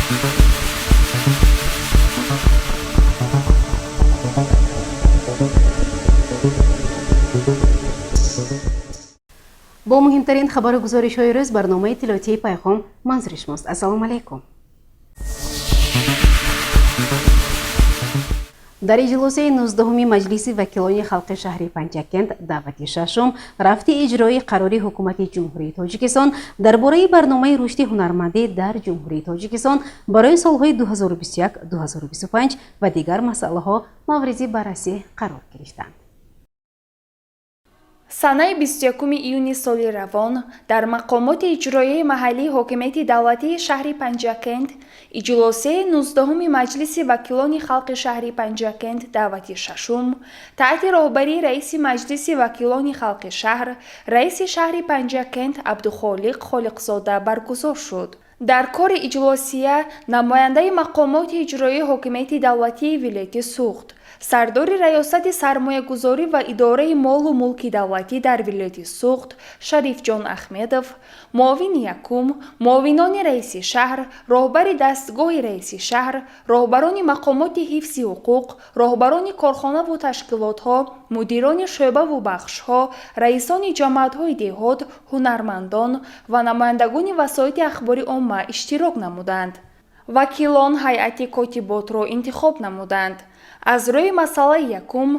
با مهمترین خبر گزارش های روز برنامه اطلاعاتی پیغام منظور شماست. السلام علیکم. در اجلاس 19 مجلس وکیلان خلق شهر پنجکند دعوت ششم رفت اجرای قرار حکومت جمهوری تاجیکستان درباره برنامه رشد هنرمندی در جمهوری تاجیکستان برای سالهای 2021-2025 و دیگر مسائل ها مورد بررسی قرار گرفتند. санаи 21 июни соли равон дар мақомоти иҷроияи маҳаллии ҳокимияти давлатии шаҳри Панҷакент иҷлосаи 19 маҷлиси вакилони халқи шаҳри Панҷакент даъвати шашум таҳти роҳбарии раиси маҷлиси вакилони халқи шаҳр раиси шаҳри Панҷакент Абдухолиқ Холиқзода баргузор шуд. дар кори иҷлосия намояндаи мақомоти иҷроияи ҳокимияти давлатии вилояти суғд сардори раёсати сармоягузорӣ ва идораи молу мулки давлатӣ дар вилояти суғд Шарифҷон Ахмедов, муовини якум, муовинони раиси шаҳр, роҳбари дастгоҳи раиси шаҳр, роҳбарони мақомоти ҳифзи ҳуқуқ, роҳбарони корхонаву ташкилотҳо, мудирони шӯъбаву бахшҳо, раисони ҷамъиятҳои деҳот, ҳунармандон ва намояндагони васоити ахбори омма иштирок намуданд. вакилон ҳайати котиботро интихоб намуданд. аз рӯи масъалаи якум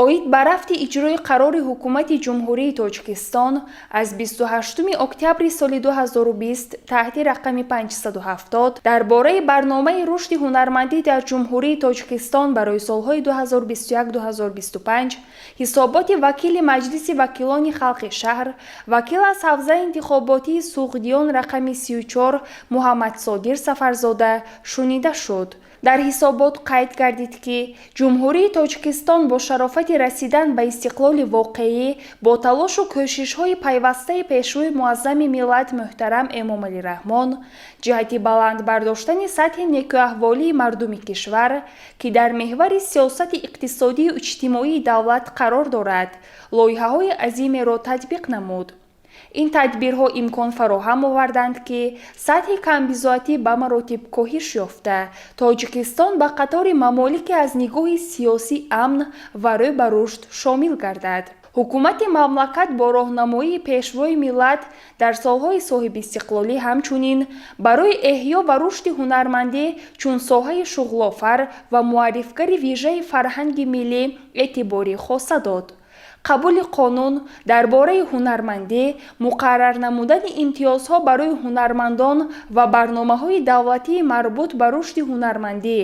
оид ба рафти иҷрои қарори ҳукумати ҷумҳурии Тоҷикистон аз 28 октябри соли 2020 таҳти рақами 570 дар бораи барномаи рушди ҳунармандӣ дар ҷумҳурии Тоҷикистон барои солҳои 2021-2025 ҳисоботи вакили маҷлиси вакилони халқи шаҳр вакил аз ҳавзаи интихоботии суғдиён рақами 34 Муҳаммад Содир Сафарзода шунида шуд. дар ҳисобот қайд гардид ки ҷумҳурии Тоҷикистон бо шарофати расидан ба истиқлоли воқеӣ бо талошу кӯшишҳои пайвастаи пешвои муаззами миллат муҳтарам Эмомалӣ Раҳмон ҷиҳати баланд бардоштани сатҳи некӯаҳволии мардуми кишвар ки дар меҳвари сиёсати иқтисодию иҷтимоии давлат қарор дорад, лоиҳаҳои азимеро татбиқ намуд. ин тадбирҳо имкон фароҳам оварданд ки сатҳи камбизоатӣ ба маротиб коҳиш ёфта Тоҷикистон ба қатори мамолике аз нигоҳи сиёсӣ амн ва рӯ ба рушд шомил гардад. ҳукумати мамлакат бо роҳнамоии пешвои миллат дар солҳои соҳиби истиқлолӣ ҳамчунин барои эҳё ва рушди ҳунармандӣ чун соҳаи шуғлофар ва муаррифгари вижаи фарҳанги миллӣ эътибори хоса дод. қабули қонун дар бораи ҳунармандӣ, муқаррар намудани имтиёзҳо барои ҳунармандон ва барномаҳои давлатии марбут ба рушди ҳунармандӣ,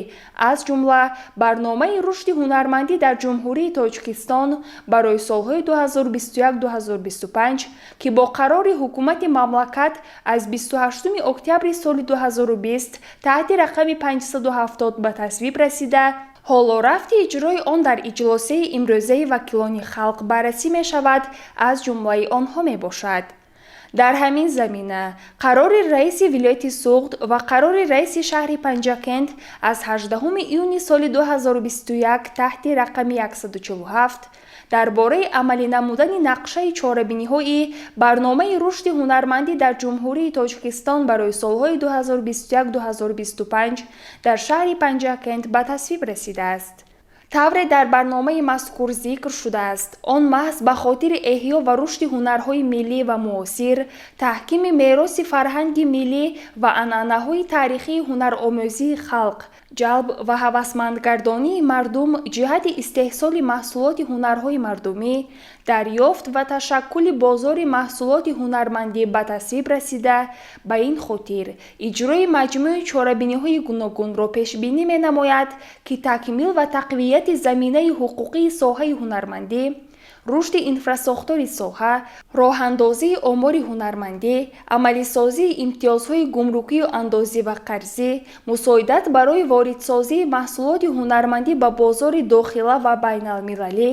аз ҷумла барномаи рушди ҳунармандӣ дар ҷумҳурии Тоҷикистон барои солҳои 2021-2025 ки бо қарори ҳукумати мамлакат аз 28 октябри соли 2020 таҳти рақами 570 ба тасвиб расида, ҳоло рафти иҷрои он дар иҷлосаи имрӯзаи вакилони халқ баррасӣ мешавад, аз ҷумлаи онҳо мебошад. дар ҳамин замина қарори раиси вилояти суғд ва қарори раиси шаҳри Панҷакент аз 18 июни соли 2021 таҳти рақами 147 дар бораи амалӣ намудани нақшаи чорабиниҳои барномаи рушди ҳунармандӣ дар ҷумҳурии Тоҷикистон барои солҳои 2021-2025 дар шаҳри Панҷакент ба тасвиб расидааст. тавре дар барномаи мазкур зикр шудааст, он маҳз ба хотири эҳё ва рушди ҳунарҳои миллӣ ва муосир, таҳкими мероси фарҳанги миллӣ ва анъанаҳои таърихии ҳунаромӯзии халқ, ҷалб ва ҳавасмандгардонии мардум ҷиҳати истеҳсоли маҳсулоти ҳунарҳои мардумӣ, дарёфт ва ташаккули бозори маҳсулоти ҳунармандӣ ба тасвиб расида, ба ин хотир иҷрои маҷмӯи чорабиниҳои гуногунро пешбинӣ менамояд ки такмил ва тақвияти заминаи ҳуқуқии соҳаи ҳунармандӣ, рушди инфрасохтори соҳа, роҳандозии омори ҳунармандӣ, амалисозии имтиёзҳои гумрукию андозӣ ва қарзӣ, мусоидат барои воридсозии маҳсулоти ҳунармандӣ ба бозори дохила ва байналмилалӣ,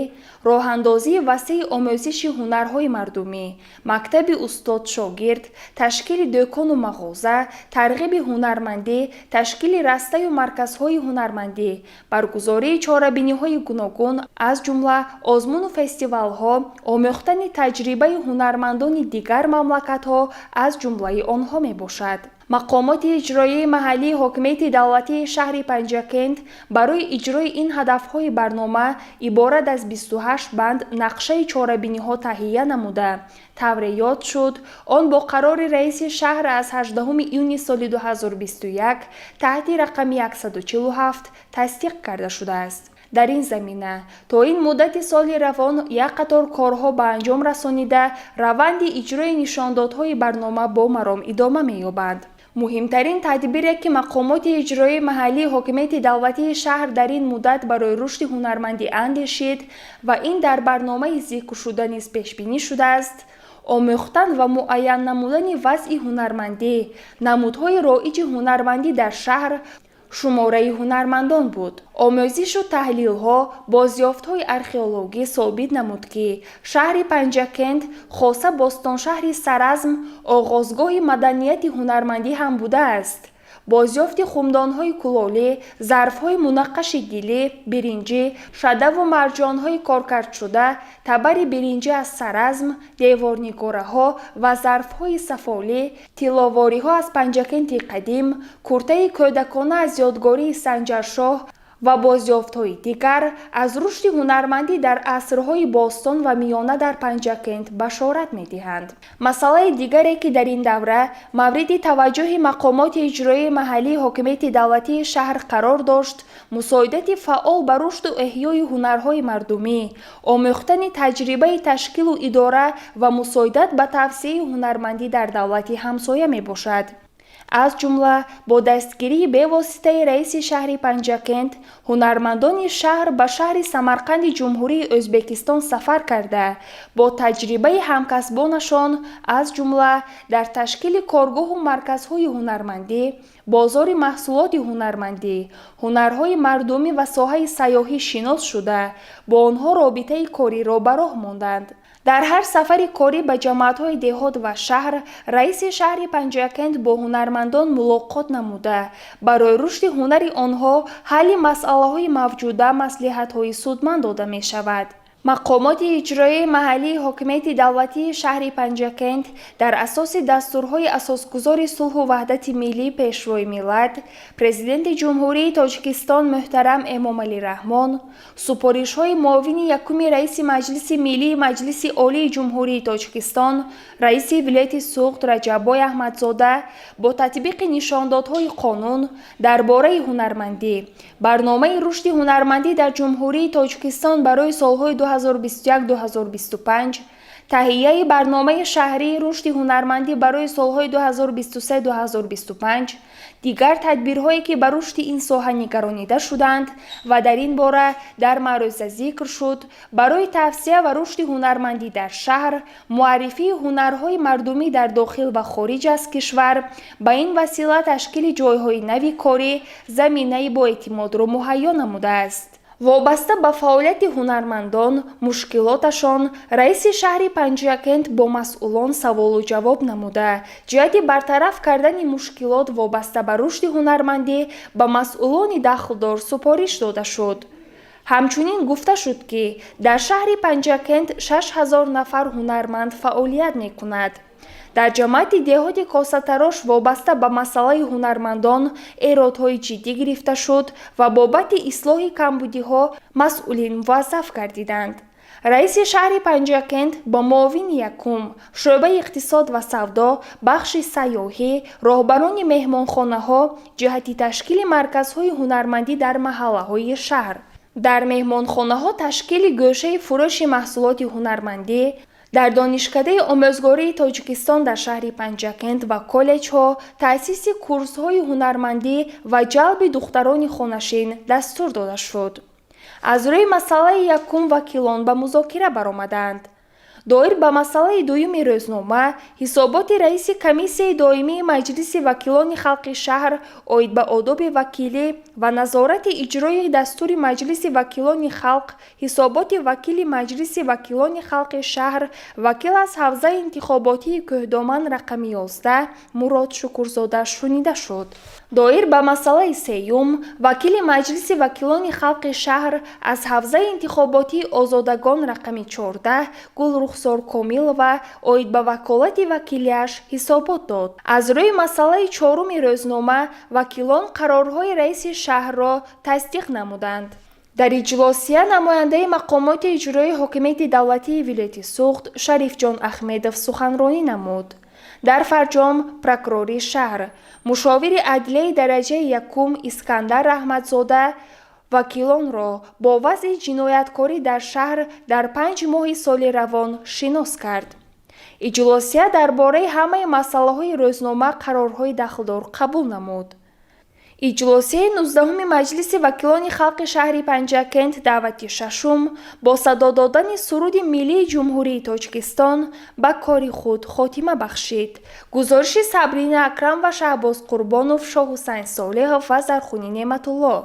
роҳандозии васеъи омӯзиши ҳунарҳои мардумӣ, мактаби устод-шогирд, ташкили дӯкону мағоза, тарғиби ҳунармандӣ, ташкили растаю марказҳои ҳунармандӣ, баргузории чорабиниҳои гуногун, аз ҷумла озмуну фестивалҳо, омӯхтани таҷрибаи ҳунармандони дигар мамлакатҳо аз ҷумлаи онҳо мебошад. مقامات اجرایی محلی حاکمیت دولتی شهر پنجاکند برای اجرای این هدفهای برنامه عبارت از 28 بند نقشه چاره‌بینی‌ها تهیه نموده. طور یاد شد آن با قرار رئیس شهر از 18 ایون سال 2021 تحت رقم 147 تصدیق کرده شده است. در این زمینه تا این مدت سال روان یک قطار کارها به انجام رسانیده روند اجرای نشاندادهای برنامه با مرام ادامه می‌یابد. مهمترین تدبیری که مقامات اجرایی محلی حاکمیت دولتی شهر در این مدت برای رشد هنرمندی اندیشید و این در برنامه ذکر شده نیز پیش بینی شده است، آموختن و معین نمودن وضع هنرمندی، نمودهای رایج هنرمندی در شهر، شماره هنرمندان بود. آموزش و تحلیل ها بازیافت های ارخئولوژی ثابت نمود که شهر پنجاکند خاصه باستان شهر سرازم آغازگاه مدنیت هنرمندی هم بوده است. بازیافت خمدان های کلاله، ظرف های منقش گلی، برنجی، شده و مرجان های کارکرد شده، تبر برنجی از سرازم، دیوارنگاره ها و ظرف های سفالی، تیلاواری ها از پنجاکند قدیم، کرته کودکانه از یادگاری سنجرشاه و بازیافت‌های دیگر از رشد هنرمندی در عصرهای باستان و میانه در پنجاکند بشارت می‌دهند. مسئله دیگری که در این دوره مورد توجه مقامات اجرایی محلی حاکمیت دولتی شهر قرار داشت، مساعدت فعال به رشد و احیای هنرهای مردمی، آموختن تجربه تشکیل و اداره و مساعدت به توسعه هنرمندی در دولت همسایه میباشد. از جمله با دستگیری به واسطه رئیس شهر پنجاکند، هنرمندان شهر به شهر سمرقند جمهوری ازبکستان سفر کرده با تجربه همکسبانشان از جمله در تشکیل کارگاه و مرکزهای هنرمندی، بازار محصولات هنرمندی، هنرهای مردمی و ساحه سیاحی شناس شده با آنها رابطه کاری را به راه ماندند. در هر سفر کاری به جماعت‌های دهات و شهر، رئیس شهر پنجاکند با هنرمندان ملاقات نموده برای رشد هنر آنها حل مسائل موجوده مصلحت‌های سودمند داده می شود. مقامات اجرایی محلی حاکمیت دولتی شهر پنجاکند در اساس دستورهای اساسگذار صلح و وحدت ملی پیشروی ملت، پرزیدنت جمهوری تاجیکستان محترم امامعلی رحمان، سپارش‌های معاون یکم رئیس مجلس ملی مجلس عالی جمهوری تاجیکستان، رئیس ولایت سوخت رجبای احمدزاده با تطبیق نشاندادهای قانون درباره هنرمندی، برنامه رشد هنرمندی در جمهوری تاجیکستان برای سالهای 2021-2025، تهیه برنامه شهری رشد هنرمندی برای سالهای 2023-2025، دیگر تدبیرهایی که بر رشد این ساحه نگرانیده شدند و در این باره در معرض ذکر شد، برای توسعه و رشد هنرمندی در شهر، معرفی هنرهای مردمی در داخل و خارج از کشور، به این وسیله تشکیل جایهای نوی کاری زمینه با اعتماد را مهیا نموده است. وابسته به فعالیت هنرمندان، مشکلاتشان، رئیس شهر پنجاکند با مسئولان سوال و جواب نموده، جهت برطرف کردن مشکلات وابسته به رشد هنرمندی به مسئولان دخلدار سپارش داده شد. همچنین گفته شد که در شهر پنجاکند 6000 نفر هنرمند فعالیت می‌کند. در جماعت دهات کاسه‌تراش وابسته به مسئله هنرمندان ایرادهای جدی گرفته شد و بابت اصلاح کمبودی‌ها مسئولین موظف گردیدند. رئیس شهر پنجاکند با معاون یکم، شعبه اقتصاد و سودا، بخش سیاحی، راهبران مهمانخانه‌ها جهت تشکیل مرکزهای هنرمندی در محله‌های شهر، در مهمانخانه‌ها تشکیل گوشه فروش محصولات هنرمندی، در دانشکده آموزگاری تاجیکستان در شهر پنجاکند و کالج ها تأسیس کورس های هنرمندی و جلب دختران خانشین دستور داده شد. از روی مسئله یکم وکیلان به مذاکره برآمدند. دایر به مسئله دوم روزنامه، حسابات رئیس کمیسیه دائمی مجلس وکیلان خلق شهر آید به آداب وکیلی و نظارت اجرای دستور مجلس وکیلان خلق، حسابات وکیل مجلس وکیلان خلق شهر، وکیل از حوزه انتخاباتی کوهدامن رقم 11 مراد شکرزاده شنیده شد. دایر به مسئله سیوم، وکیل مجلس وکیلان خلق شهر از حوزه انتخاباتی آزادگان رقم 14 گل рухсор комил ва оид ба ваколати вакилиаш ҳисобот дод. Аз рӯи масъалаи чоруми рӯзнома вакилон қарорҳои раиси шаҳрро тасдиқ намуданд. дар иҷлосия намояндаи мақомоти иҷроии ҳокимияти давлатии вилояти суғд Шарифҷон Ахмедов суханронӣ намуд. дар фарҷом прокурори шаҳр мушовири адлияи дараҷаи якум Искандар Раҳматзода вакилонро бо вазъи ҷинояткорӣ дар шаҳр дар 5 моҳи соли равон шинос кард. иҷлосия дар бораи ҳамаи масъалаҳои рӯзнома қарорҳои дахлдор қабул намуд. иҷлосияи 19-уми Маҷлиси вакилони халқи шаҳри Панҷакент даъвати шашум бо садо додани суруди миллии ҷумҳурии Тоҷикистон ба кори худ хотима бахшид. гузориши Сабрина Акрам ва Шаҳбоз Қурбонов, Шоҳусайн Солеҳов ва Зархунӣ Неъматулло.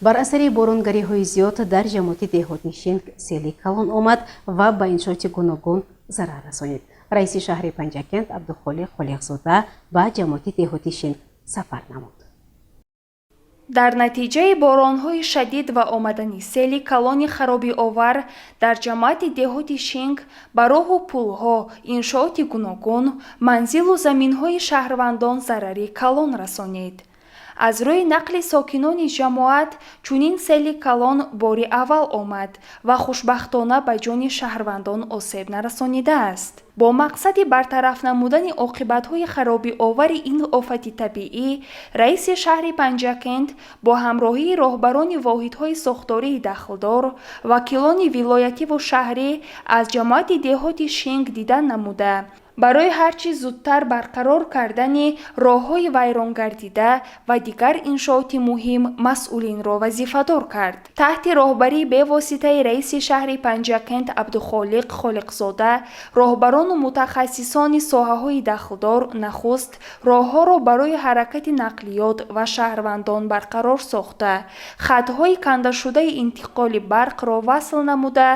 бар асари боронгариҳои зиёд дар ҷамоати деҳоти Шинг сели калон омад ва ба иншооти гуногун зарар расонид. раиси шаҳри Панҷакент Абдухолиқ Холиқзода ба ҷамоати деҳоти Шинг сафар намуд. дар натиҷаи боронҳои шадид ва омадани сели калони харобиовар дар ҷамоати деҳоти Шинг ба роҳу пулҳо, иншооти гуногун, манзилу заминҳои шаҳрвандон зарари калон расонид. аз рӯи нақли сокинони ҷамоат чунин сели калон бори аввал омад ва хушбахтона ба ҷони шаҳрвандон осеб нарасонидааст. бо мақсади бартараф намудани оқибатҳои харобиовари ин офати табиӣ, раиси шаҳри Панҷакент бо ҳамроҳии роҳбарони воҳидҳои сохтории дахлдор, вакилони вилоятиву шаҳрӣ аз ҷамоати деҳоти Шинг дидан намуда, барои ҳарчи зудтар барқарор кардани роҳҳои вайронгардида ва дигар иншооти муҳим масъулинро вазифадор кард. таҳти роҳбарии бевоситаи раиси шаҳри Панҷакент Абдухолиқ Холиқзода, роҳбарону мутахассисони соҳаҳои дахлдор нахуст роҳҳоро барои ҳаракати нақлиёт ва шаҳрвандон барқарор сохта, хатҳои кандашудаи интиқоли барқро васл намуда,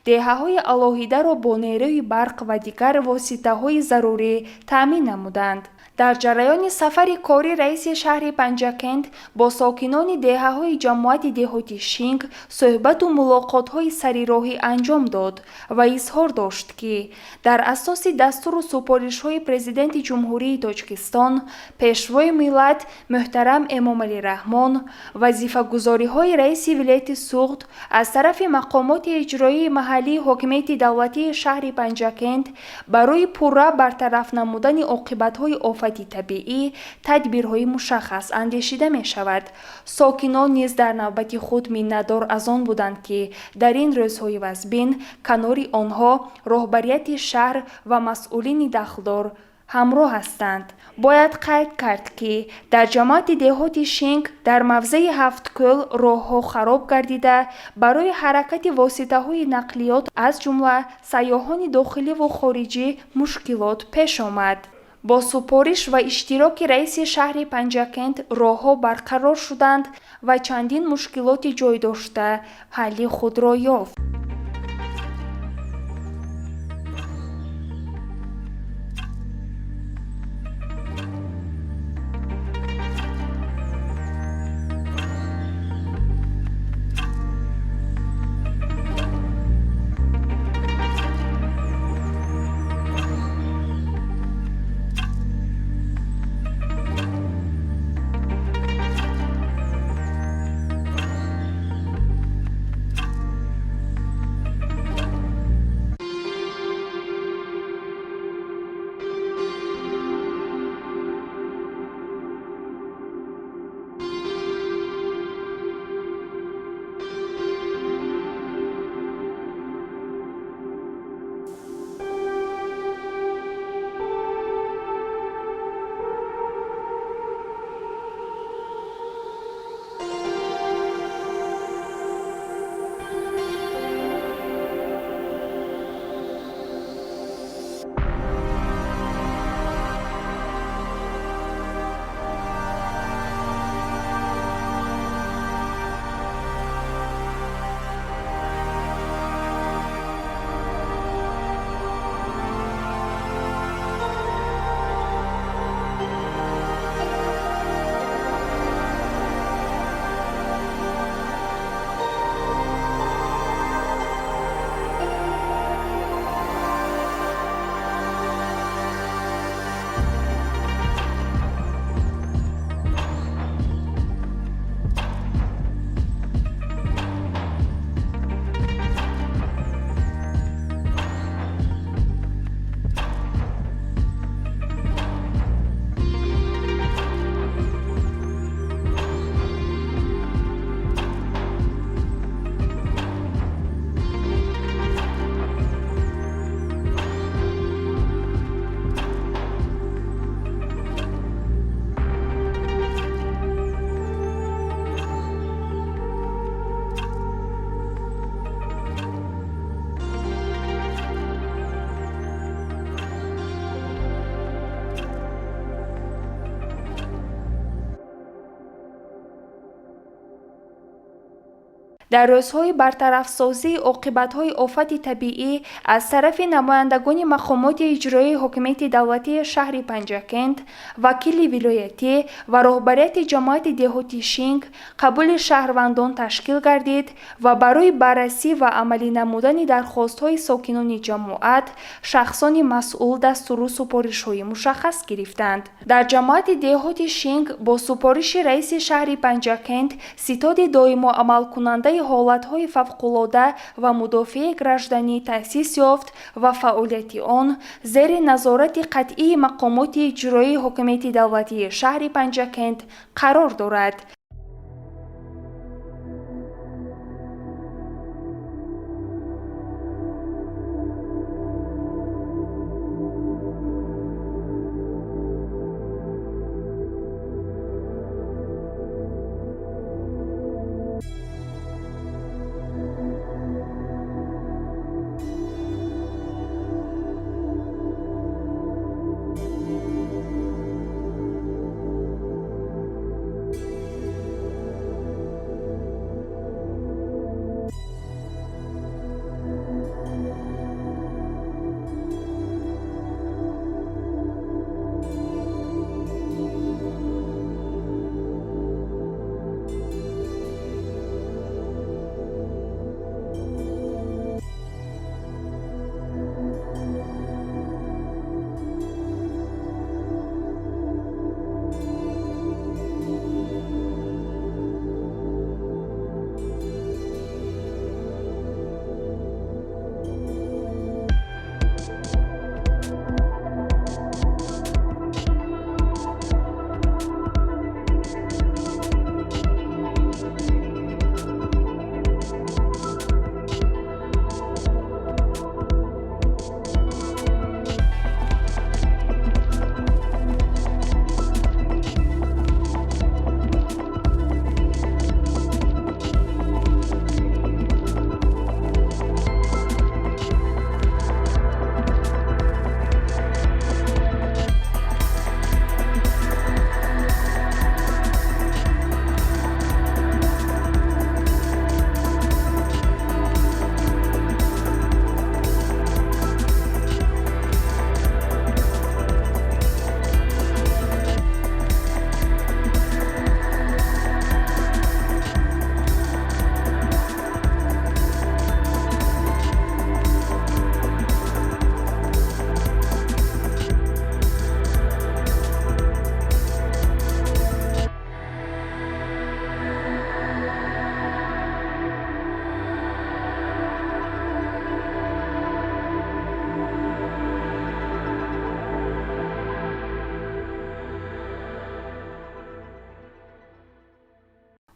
деҳаҳои алоҳидаро бо нерӯи барқ ва дигар воситаҳои зарурӣ таъмин намуданд. дар ҷараёни сафари кори раиси шаҳри Панҷакент бо сокинони деҳаҳои ҷамоати деҳоти Шинг суҳбату мулоқотҳои сарироҳӣ анҷом дод ва изҳор дошт, ки дар асоси дастуру супоришҳои президенти ҷумҳурии Тоҷикистон, пешвои миллат муҳтарам Эмомалӣ Раҳмон, вазифагузориҳои раиси вилояти суғд аз тарафи мақомоти иҷроии маҳаллии ҳокимияти давлатии шаҳри Панҷакент барои пурра бартараф намудани оқибатҳои офати табиӣ тадбирҳои мушаххас андешида мешавад. сокинон низ дар навбати худ миннатдор аз он буданд, ки дар ин рӯзҳои вазбин канори онҳо роҳбарияти шаҳр ва масъулини дахлдор ҳамроҳ ҳастанд. бояд қайд кард, ки дар ҷамоати деҳоти Шинг дар мавзаи Ҳафткӯл роҳҳо хароб гардида барои ҳаракати воситаҳои нақлиёт аз ҷумла сайёҳони дохиливу хориҷӣ мушкилот пеш омад. бо супориш ва иштироки раиси шаҳри Панҷакент роҳҳо барқарор шуданд ва чандин мушкилоти ҷойдошта ҳалли худро ёфт. در روزهای برطرف‌سازی عاقبت‌های آفت طبیعی از طرف نمایندگان مقامات اجرایی حکومت دولتی شهر پنجکند، وکیل ولایتی و رهبریت جماعت دهاتی شینگ قبول شهروندان تشکیل گردید و برای بررسی و عملی نمودن درخواست‌های ساکنان جماعت شخصان مسئول دستور و سپارش‌های مشخص گرفتند. در جماعت دهاتی شینگ با سپارش رئیس شهر پنجکند ستاد دائم و عمل کننده حالت‌های فوق‌العاده و مدافع گراجدانی تأسیس یافت و فعالیت آن زیر نظارت قطعی مقامات اجرایی حکومت دولتی شهر پنجکند قرار دارد.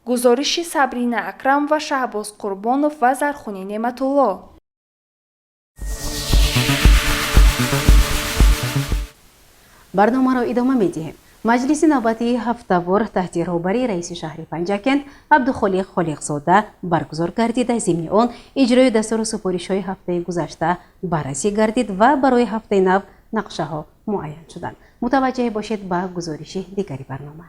گزارش صبرینه اکرم و شهباز قربانوف و زرخونی نعمت‌الله. برنامه را ادامه می‌دهیم. مجلس نوبتی هفته‌وار تحت رهبری رئیس شهر پنجکند عبدالخالق خالق‌زاده برگزار گردید. ضمن آن اجرای دستور و سپارش‌های هفته گذشته بررسی گردید و برای هفته نو نقشه‌ها معین شدند. متوجه باشید به گزارش دیگری برنامه.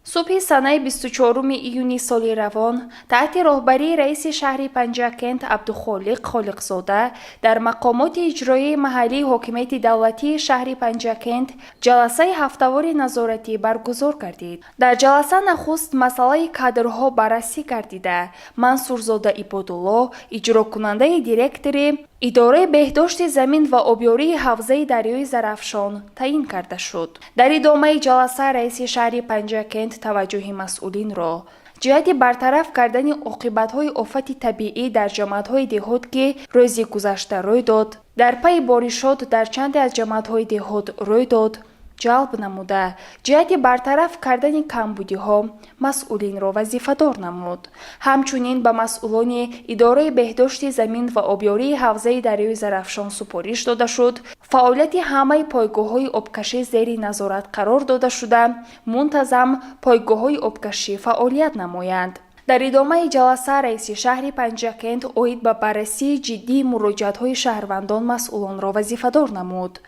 صبح سنه 24 ایونی سال روان تحت رهبری رئیس شهر پنجکند عبدالخالق خالق‌زاده در مقامات اجرایی محلی حکومت دولتی شهر پنجکند جلسه هفته‌وار نظارتی برگزار گردید. در جلسه نخست مسئله کادرها بررسی گردیده منصورزاده عبادالله اجرا کننده دیرکتور اداره بهداشت زمین و آبیاری حوزه دریای زرافشان تعیین کرده شد. در ادامه جلسه رئیس شهر پنجکند توجه مسئولین را جهت برطرف کردن عاقبت‌های آفت طبیعی در جماعت‌های دهات که روز گذشته روی داد، در پی بارشات در چند از جماعت‌های دهات روی داد، جلب نموده جهت برطرف کردن کمبودی‌ها مسئولین را وظیفه‌دار نمود. همچنین به مسئولان اداره بهداشت زمین و آبیاری حوزه دریای زرافشان سپارش داده شد فعالیت همه پایگاه‌های آبکشی زیر نظارت قرار داده شده منتظم پایگاه‌های آبکشی فعالیت نمایند. در ادامه جلسه رئیس شهر پنجکند اوید به بررسی جدی مراجعت‌های شهروندان مسئولان را وظیفه‌دار نمود.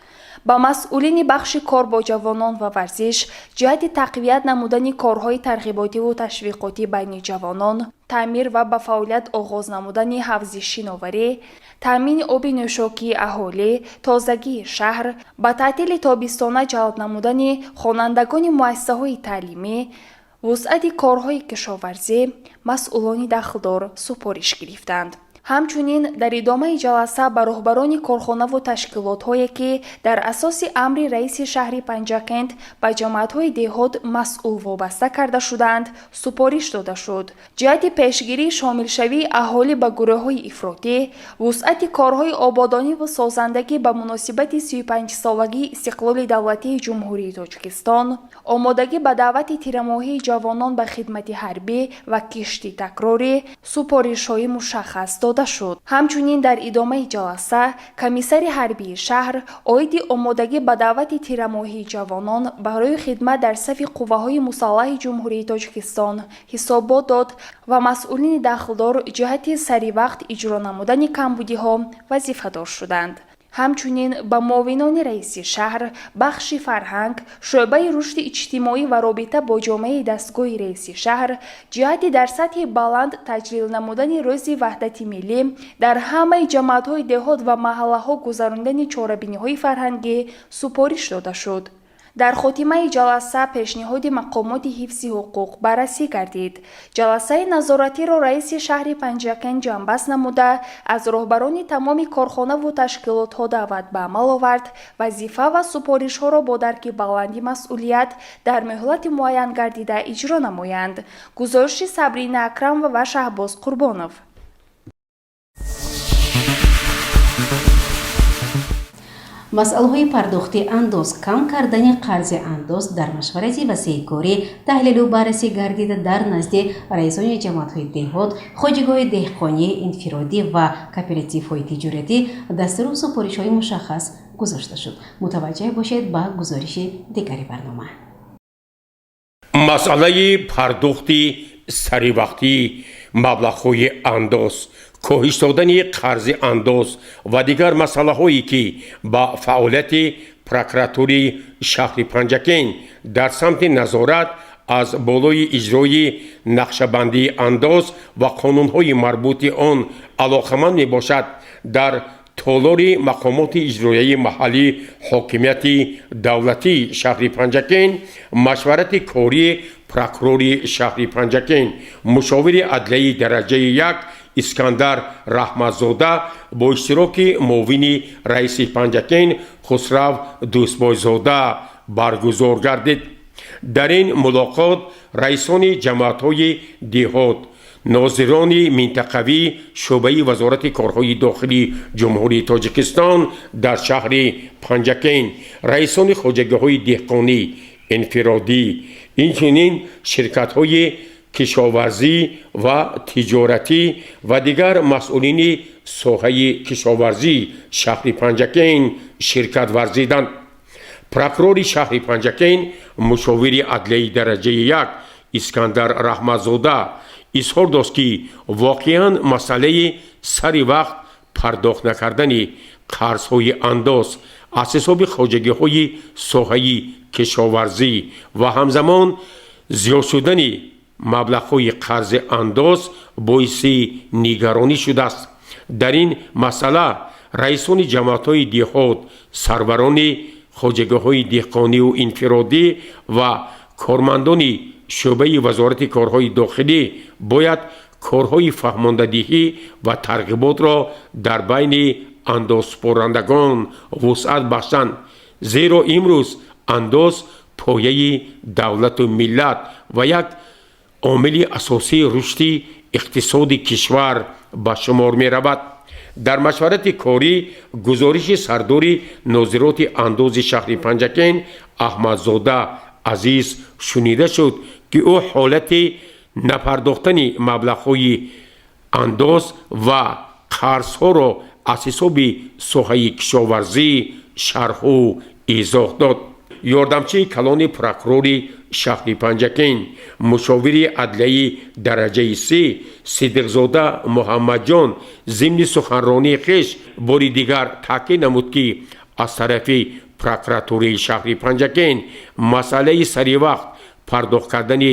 با مسئولین بخش کار با جوانان و ورزش جهت تقویت نمودن کارهای ترغیباتی و تشویقاتی بین جوانان таъмир ва ба фаъолият оғоз намудани ҳавзи шиноварӣ, таъмини оби нӯшокии аҳолӣ, тозагии шаҳр, ба таътили тобистона ҷалб намудани хонандагони муассисаҳои таълимӣ, вусъати корҳои кишоварзӣ масъулони дахлдор супориш гирифтанд. ҳамчунин дар идомаи ҷаласа ба роҳбарони корхонаву ташкилотҳое ки дар асоси амри раиси шаҳри Панҷакент ба ҷамоатҳои деҳот масъул вобаста карда шуданд, супориш дода шуд. ҷиҳати пешгирии шомилшавии аҳолӣ ба гурӯҳҳои ифротӣ, вусъати корҳои ободониву созандагӣ ба муносибати 35-солагии истиқлоли давлатии ҷумҳурии Тоҷикистон, омодагӣ ба даъвати тирамоҳии ҷавонон ба хидмати ҳарбӣ ва кишти такрорӣ супоришҳои мушаххас дода шуд. ҳамчунин дар идомаи ҷаласа комиссари ҳарбии шаҳр оиди омодагӣ ба даъвати тирамоҳии ҷавонон барои хидмат дар сафи қувваҳои мусаллаҳи ҷумҳурии Тоҷикистон ҳисобот дод ва масъулини дахлдор ҷиҳати саривақт иҷро намудани камбудиҳо вазифадор шуданд. ҳамчунин ба муовинони раиси шаҳр, бахши фарҳанг, шуъбаи рушди иҷтимоӣ ва робита бо ҷомеаи дастгоҳи раиси шаҳр ҷиҳати дар сатҳи баланд таҷлил намудани рӯзи ваҳдати миллӣ дар ҳамаи ҷамоатҳои деҳот ва маҳаллаҳо гузарондани чорабиниҳои фарҳангӣ супориш дода шуд. дар хотимаи ҷаласа пешниҳоди мақомоти ҳифзи ҳуқуқ баррасӣ гардид. ҷаласаи назоратиро раиси шаҳри Панҷакент ҷамъбаст намуда, аз роҳбарони тамоми корхонаву ташкилотҳо даъват ба амал овард, вазифа ва супоришҳоро бо дарки баланди масъулият дар муҳлати муайян гардида иҷро намоянд. гузориши Сабрина Акрамова ва Шаҳбоз Қурбонов. масъалаҳои пардохти андоз, кам кардани қарзи андоз дар машварати васеъкорӣ таҳлилу баррасӣ гардида дар назди раисони ҷамоатҳои деҳот, хоҷагоҳи деҳқонӣ, инфиродӣ ва кооперативҳои тиҷоратӣ дастуру супоришҳои мушаххас гузошта шуд. мутаваҷҷеҳ бошед ба гузориши дигари барнома. масъалаи пардохти саривақтии маблағҳои андоз, коҳиш додани қарзи андоз ва дигар масъалаҳое ки ба фаъолияти прокуратури шаҳри Панҷакент дар самти назорат аз болои иҷрои нақшабандии андоз ва қонунҳои марбути он алоқаманд мебошад, дар толори мақомоти иҷроияи маҳаллӣ ҳокимияти давлатии шаҳри Панҷакент, машварати кории прокурори шаҳри Панҷакент, мушовири адлияи дараҷаи 1 Искандар Раҳматзода бо иштироки муовини раиси Панҷакент Хусрав Дӯстбойзода баргузор гардид. дар ин мулоқот раисони ҷамоатҳои деҳот, нозирони минтақавӣ шӯъбаи вазорати корҳои дохилии ҷумҳурии Тоҷикистон дар шаҳри Панҷакент, раисони хоҷагиҳои деҳқонӣ, инфиродӣ, инчунин ширкатҳои кишоварзӣ ва тиҷоратӣ ва дигар масъулини соҳаи кишоварзӣ шаҳри Панҷакент ширкат варзиданд. прокурори шаҳри Панҷакент, мушовири адлияи дараҷаи 1 Искандар Раҳматзода изҳор дост ки воқеан масъалаи сари вақт пардохт накардани қарзҳои андоз аз ҳисоби хоҷагиҳои соҳаи кишоварзӣ ва ҳамзамон зиёд шудани маблағҳои қарзи андоз боиси нигаронӣ шудааст. дар ин масъала раисони ҷамоатҳои деҳот, сарварони хоҷагиҳои деҳқонию инфиродӣ ва кормандони шӯъбаи вазорати корҳои дохилӣ бояд корҳои фаҳмондадиҳӣ ва тарғиботро дар байни андозсупорандагон вусъат бахшанд, зеро имрӯз андоз пояи давлату миллат ва як омили асосии рушди иқтисоди кишвар ба шумор меравад. дар машварати корӣ гузориши сардори нозироти андози шаҳри Панҷакент Аҳмадзода азиз шунида шуд ки ӯ ҳолати напардохтани маблағҳои андоз ва қарзҳоро аз ҳисоби соҳаи кишоварзӣ шарҳу изоҳ дод. ёрдамчии калони прокурори шаҳри Панҷакент, мушовири адлияи дараҷаи 3 Сидиқзода Муҳаммадҷон зимни суханронии хиш бори дигар таъкид намуд ки аз тарафи прокуратурии шаҳри Панҷакент масъалаи саривақт пардохт кардани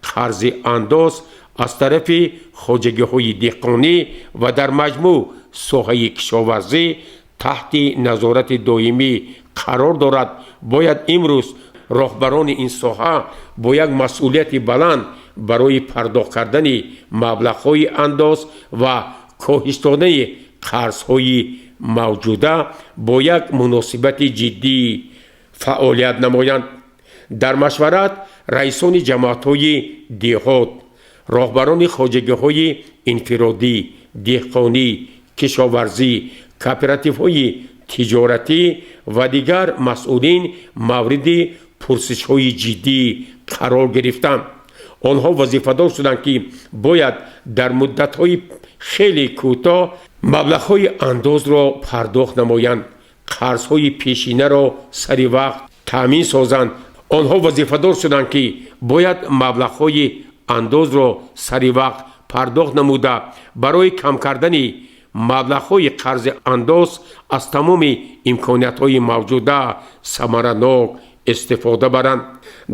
қарзи андоз از طرف خوجگی‌های دهقانی و در مجموع ساحه کشاورزی تحت نظارت دائمی قرار دارد. باید امروز راهبران این ساحه با یک مسئولیت بلند برای پرداخت کردن مبلغ‌های انداز و کاهش دادن قرض‌های موجوده با یک مناسبت جدی فعالیت نمایند. در مشورت رئیسان جماعت‌های دهات، راهبران خواجگی‌های انفرادی، دهقانی، کشاورزی، کوپراتیوهای تجارتی و دیگر مسئولین مورد پرسش‌های جدی قرار گرفتند. آنها وظیفه‌دار شدند که باید در مدت‌های خیلی کوتاه مبلغ‌های انداز را پرداخت نمایند، قرض‌های پیشینه را سری وقت تامین سازند. آنها وظیفه‌دار شدند که باید مبلغ‌های انداز را سری وقت پرداخت نموده برای کم کردن مبلغ‌های قرض انداز از تمام امکانیت‌های موجوده ثمرناک استفاده برند.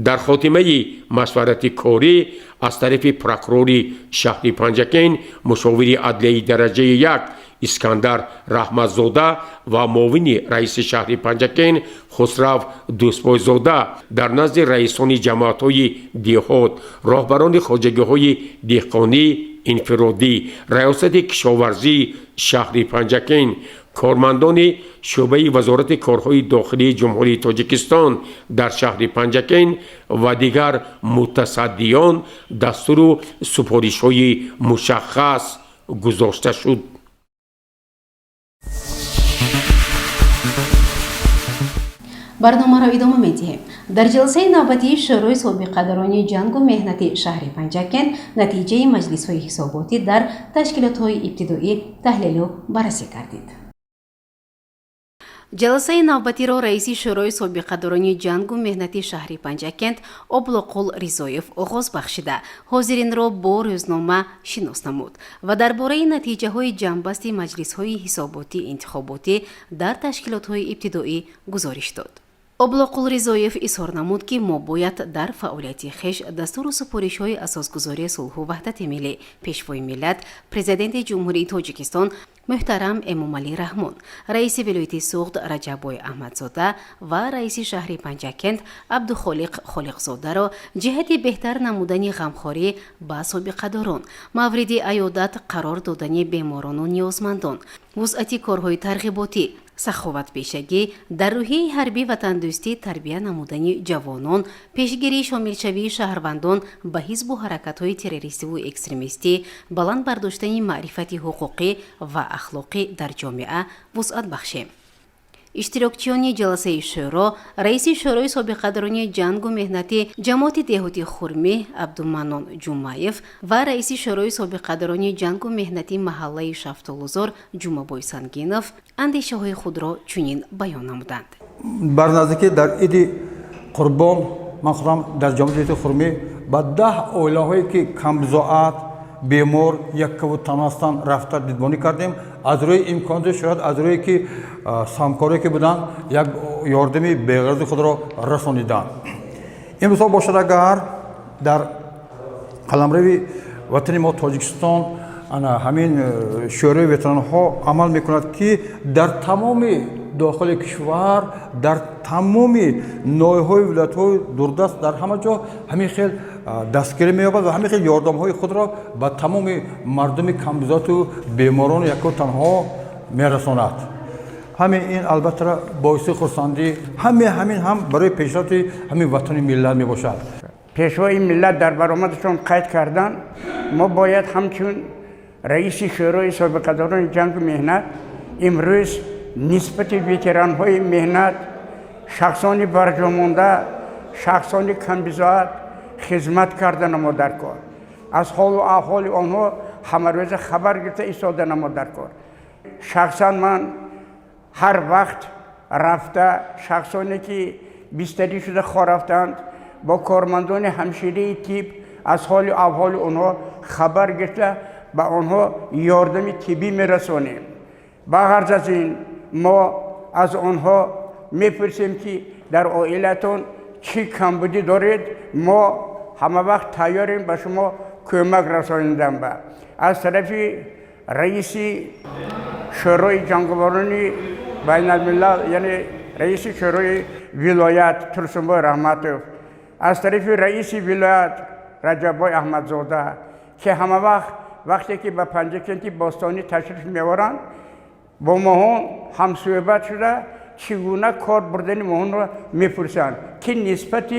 در خاتمه مشورت کاری از طرف پروکورور شهر پنجکین، مشاور عدلیه درجه 1 اسکندر رحمتزاده و معاون رئیس شهر پنجکین خسرو دوستپایزاده در نزد رئیسان جماعت‌های دهات، راهبران خواجگی‌های دهقانی انفرادی، ریاست کشاورزی شهر پنجکین، کارمندان شعبه وزارت کارهای داخلی جمهوری تاجیکستان در شهر پنجکین و دیگر متصدیان دستور و سفارش‌های مشخص گذاشته شد. برنامه را ادامه می‌دهیم. در جلسه نوبتی شورای سابقه‌داران جنگ و مهنت شهر پنجکین نتیجه مجلس‌های حساباتی در تشکیلات‌های ابتدایی تحلیل و بررسی کردید. جلسه نوبتی را رئیس شورای سابقه‌داران جنگ و مهنت شهر پنجکین ابوالقل رضایف آغاز بخشیده حاضرین را با روزنامه شناس نمود و درباره نتیجه‌های جمع‌بست مجلس‌های حساباتی انتخاباتی در تشکیلات‌های ابتدایی گزارش داد. ابوالقل رضایف اظهار نمود که ما باید در فعالیت خویش دستور و سفارش‌های اساسگذاری صلح و وحدت ملی پیشوای ملت پرزیدنت جمهوری تاجیکستان محترم امامعلی رحمان، رئیس ولایت سوخت رجبای احمدزاده و رئیس شهر پنجکین عبدالخالق خالقزاده را جهت بهتر نمودن غمخواری با سابقه‌داران، مورد عیادت قرار دادن بیماران و نیازمندان، وسعت کارهای ترغیباتی، سخاوت پیشگی، در روحیه حربی و تندرستی تربیت نمودن جوانان، پیشگیری شامل شوی شهروندان به حزب و حرکت‌های تروریستی و اکستریمیستی، بلند برداشتن معرفت حقوقی و اخلاقی در جامعه وسعت بخشیم. اشتراکچیان جلسه شورا رئیس شورای سابقه‌داران جنگ و مهنتی جماعت دهاتی خرمی عبدالمنان جمعیف و رئیس شورای سابقه‌داران جنگ و مهنتی محله شفتالوزار جمعبای سنگینوف اندیشه‌های خود را چنین بیان نمودند. بر نزدیکی در عید قربان من خودم در جماعت دهاتی خرمی با 10 اولاهایی که کمبزاعت بیمار یک کوت تناستان رفته دیدبانی کردیم. از روی امکانات شاید از روی که سامکاری که بودن یک یاردمی بی‌غرض خود را رسانیدند. این مثال باشد اگر در قلمرو وطن ما تاجیکستان همین شورای وتران‌ها عمل میکند که در تمام داخل کشور در تمام ناحیه‌های ولایت‌های دوردست در همه جا همین خیلی دستگیری می‌یابد و همین خیلی یاردم‌های خود را به تمام مردم کمبزات و بیماران یک و تنها می‌رساند. همین این البته باعث خرسندی همین هم برای پیشرفت همین وطن ملت میباشد. پیشوای ملت در برآمدشون قید کردن. ما باید همچون رئیس شورای سابقه‌داران جنگ و مهنت امروز نسبت وتران‌های مهنت، شخصان برجامانده، شخصان کمبزاد خدمت کردن ما در کار. از حال و احوال آنها همه روز خبر گرفته ایستادن ما در کار. شخصا من هر وقت رفته شخصانی که بستری شده خواه رفتند با کارمندان همشیره تیپ از حال و احوال آنها خبر گرفته به آنها یاردم طبی میرسانیم. با غرض از این ما از آنها میپرسیم که در عائلتون چی کمبودی دارید. ما همه وقت تیاریم به شما کمک رساندم به از طرف رئیس شورای جنگاورانی بین الملل یعنی رئیس شورای ولایت ترسنبای رحمتوف از طرف رئیس ولایت رجبای احمدزاده که همه وقتی که به پنجکنتی باستانی تشریف می‌آورند با ماهون هم صحبت شده چگونه کار بردن ماهون را می‌پرسند که نسبت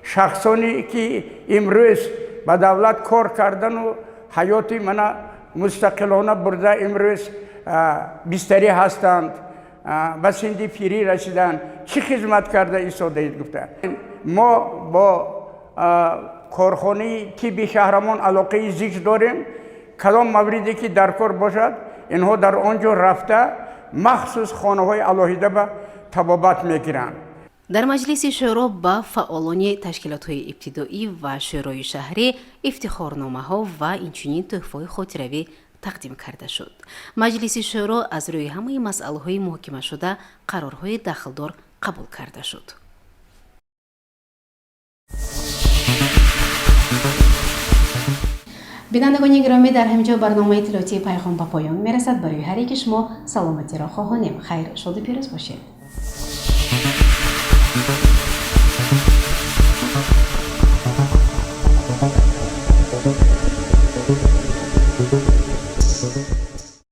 شخصانی که امروز به دولت کار کردن و حیات من مستقلانه برده امروز بستری هستند و سن پیری رسیدن چه خدمت کرده ایستاده اید گفته ما با کارخانه طب شهرمان علاقه ذکر داریم کدام موردی که در کار باشد اینها در آنجا رفته مخصوص خانه های علاهیده به طبابت میگیرند. در مجلس شورا با فعالان تشکیلات‌های ابتدایی و شورای شهری افتخارنامه‌ها و اینچنین تحفه‌های خاطروی تقدیم کرده شد. مجلس شورا از روی همه مسائل‌های محاکمه شده قرارهای داخلدار قبول کرده شد. بینندگان گرامی در همینجا برنامه اطلاعاتی پیغام به پایان میرسد. برای هر یک شما سلامتی را خواهانیم. خیر شاد و پیروز باشید.